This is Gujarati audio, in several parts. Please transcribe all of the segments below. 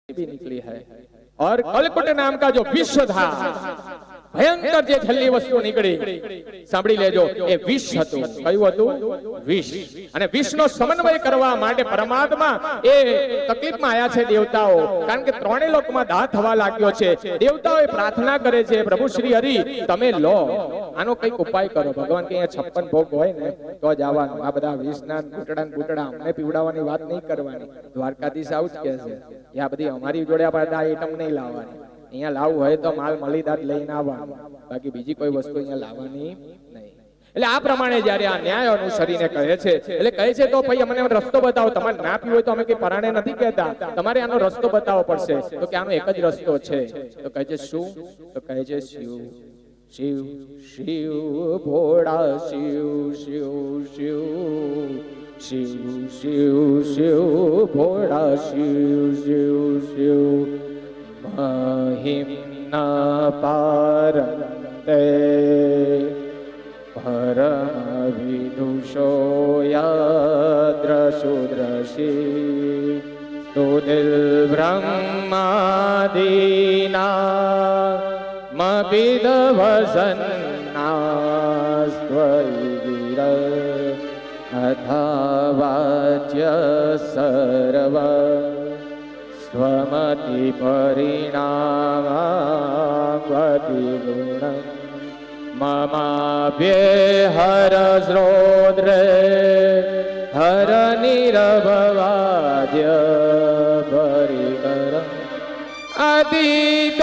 भी निकली है और कलकुट नाम का जो विष था भयंकर જે છેલ્લી વસ્તુ નીકળી સાંભળી લેજો એ વિષ હતું કયું હતું વિષ અને વિષનો સમન્વય કરવા માટે પરમાત્મા એ તકલીફમાં આયા છે દેવતાઓ કારણ કે ત્રણે લોકમાં દાહ થવા લાગ્યો છે દેવતાઓ પ્રાર્થના કરે છે પ્રભુ શ્રી હરિ તમે લો આનો કઈક ઉપાય કરો ભગવાન કે 56 ભોગ હોય ને તો જ આવવાનું આ બધા વિષના બુટડા અમને પીવડાવવાની વાત નહીં કરવાની દ્વારકાધીશ આવું જ કહે છે આ બધી અમારી જોડે આપણે આઈટમ નહીં લાવવાની અહીંયા લાવવું હોય તો માલ મલીદાર લઈને આવવાનું બાકી બીજી કોઈ વસ્તુ અહીંયા લાવવાની નહીં એટલે આ પ્રમાણે જ્યારે આ ન્યાય અનુસરીને કહે છે એટલે કહે છે તો ભાઈ અમને રસ્તો બતાવો તમારે ના પીવો હોય તો અમે કે પરાણે નથી કહેતા તમારે આનો રસ્તો બતાવવો પડશે તો કે આનો એક જ રસ્તો છે તો કહે છે શું તો કહે છે શિવ શિવ શિવ ભોળા શિવ શિવ શિવ શિવ શિવ શિવ ભોળા શિવ શિવ શિવ महिम्ना पारन्ते परम विदुषो यद्रशुद्रशी स्तुतिल ब्रह्मादीना मपिद वसन्नास्त्वयि अथवाच्य सर्व स्वमति परिणामवति गुण ममाभ्येहर श्रोद्रे हर निरभवाद्य परिकर अतीत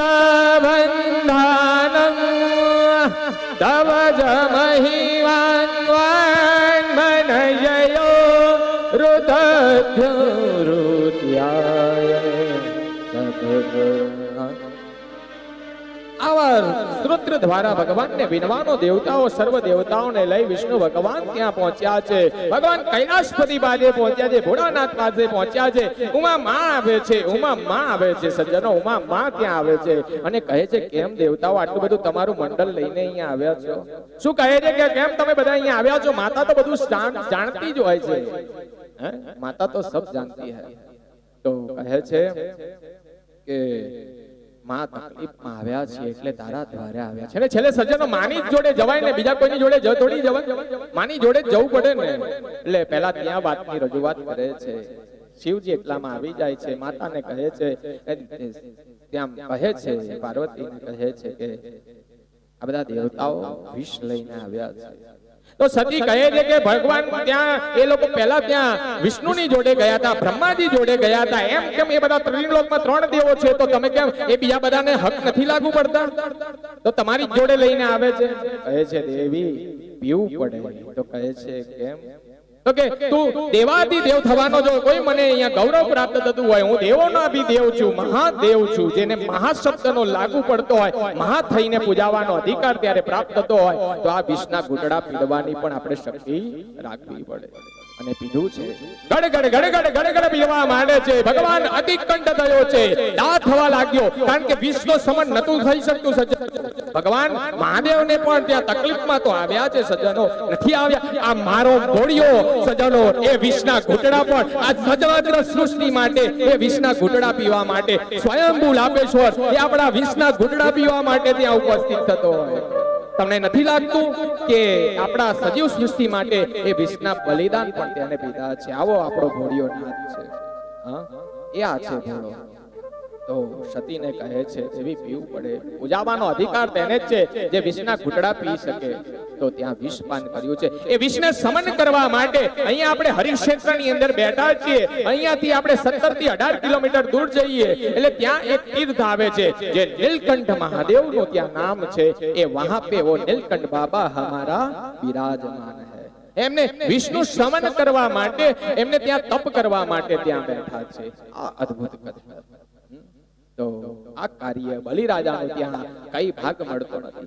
बन्धानं तव च महिमान्वान् मनययो रुद्ध्याय આવા સ્ત્રોત્ર દ્વારા ભગવાનને વિનવાનો દેવતાઓ સર્વ દેવતાઓને લઈ વિષ્ણુ ભગવાન ત્યાં પહોંચ્યા છે ભગવાન કૈલાસપતિ પાસે પહોંચ્યા છે ભોળાનાથ પાસે પહોંચ્યા છે ઉમા માં આવે છે ઉમા માં આવે છે સજ્જનો ઉમા માં ત્યાં આવે છે અને કહે છે કેમ દેવતાઓ આટલું બધું તમારું મંડળ લઈને અહીંયા આવ્યા છો શું કહે છે કે કેમ તમે બધા અહીંયા આવ્યા છો માતા તો બધું જાણતી જ હોય છે માતા તો સબ જાણતી હૈ તો કહે છે કે માં તકલીફમાં આવ્યા છે એટલે તારા દ્વારે આવ્યા છે ને છેલ્લે સજ્જનો માની જોડે જવાય ને બીજા કોઈની જોડે થોડી જવાય માની જોડે જવું પડે ને એટલે પહેલા ત્યાં વાતની રજૂઆત કરે છે શિવજી એટલામાં આવી જાય છે માતાને કહે છે ત્યાં કહે છે પાર્વતીને કહે છે કે આ બધા દેવતાઓ વિષ લઈને આવ્યા છે તો સતી કહે છે કે ભગવાન ત્યાં એ લોકો પહેલા ત્યાં વિષ્ણુની જોડે ગયા હતા બ્રહ્માજી જોડે ગયા હતા એમ કેમ એ બધા ત્રિલોકમાં 3 દેવો છે તો તમે કેમ એ બીજા બધાને હક નથી લાગુ પડતા તો તમારી જોડે લઈને આવે છે કહે છે દેવી પીવું પડે તો કહે છે કેમ તો કે તું દેવાદી દેવ થવાનો જો કોઈ મને અહીંયા ગૌરવ પ્રાપ્ત થતું હોય હું દેવોનો બી દેવ છું મહાદેવ છું જેને મહા શબ્દનો લાગુ પડતો હોય મહા થઈને પૂજાવાનો અધિકાર ત્યારે પ્રાપ્ત થતો હોય તો આ વિષના ઘૂંટડા પીડવાની પણ આપણે શક્તિ રાખવી પડે અને પીધું છે ગડગડ પીવા માંડે છે ભગવાન અતિકંઠ થયો છે દાહ થવા લાગ્યો કારણ કે વિષનો સમન નતું થઈ શકતું સજ્જનો ભગવાન મહાદેવને પણ ત્યાં તકલીફમાં તો આવ્યા છે સજ્જનો નથી આવ્યા આ મારો ઘોડિયો સજ્જનો એ વિષના ઘૂંટડા પણ આ સજવત્ર સૃષ્ટિ માટે એ વિષના ઘૂંટડા પીવા માટે સ્વયંભૂ લાભેશ્વર એ આપણા વિષના ઘૂંટડા પીવા માટે ત્યાં ઉપસ્થિત થતો હોય તમને નથી લાગતું કે આપણા સજીવ સૃષ્ટિ માટે એ વિષના બલિદાન પણ તેને પીધા છે આવો આપણો ઘોડિયો નાથ છે હા એ આ છે ઘોડો તો સતીને કહે છે એવી પીવું પડે પૂજાવાનો અધિકાર તેને જ છે જે વિષના ઘૂંટડા પી શકે તો ત્યાં વિષપાન કર્યું છે એ વિષને સમન કરવા માટે અહીંયા આપણે હરિક્ષેત્રની અંદર બેઠા છીએ અહીંયાથી આપણે 17 થી 18 કિલોમીટર દૂર જઈએ એટલે ત્યાં એક તીર્થ આવે છે જે નીલકંઠ મહાદેવનું ત્યાં નામ છે એ વહાં પે વો નીલકંઠ બાબા હમારા બિરાજમાન હૈ એમને વિષ્ણુ સમન કરવા માટે એમને ત્યાં તપ કરવા માટે ત્યાં બેઠા છે આ અદ્ભુત કથા તો આ કાર્ય બલિરાજાનો ત્યાં કઈ ભાગ મળતો નથી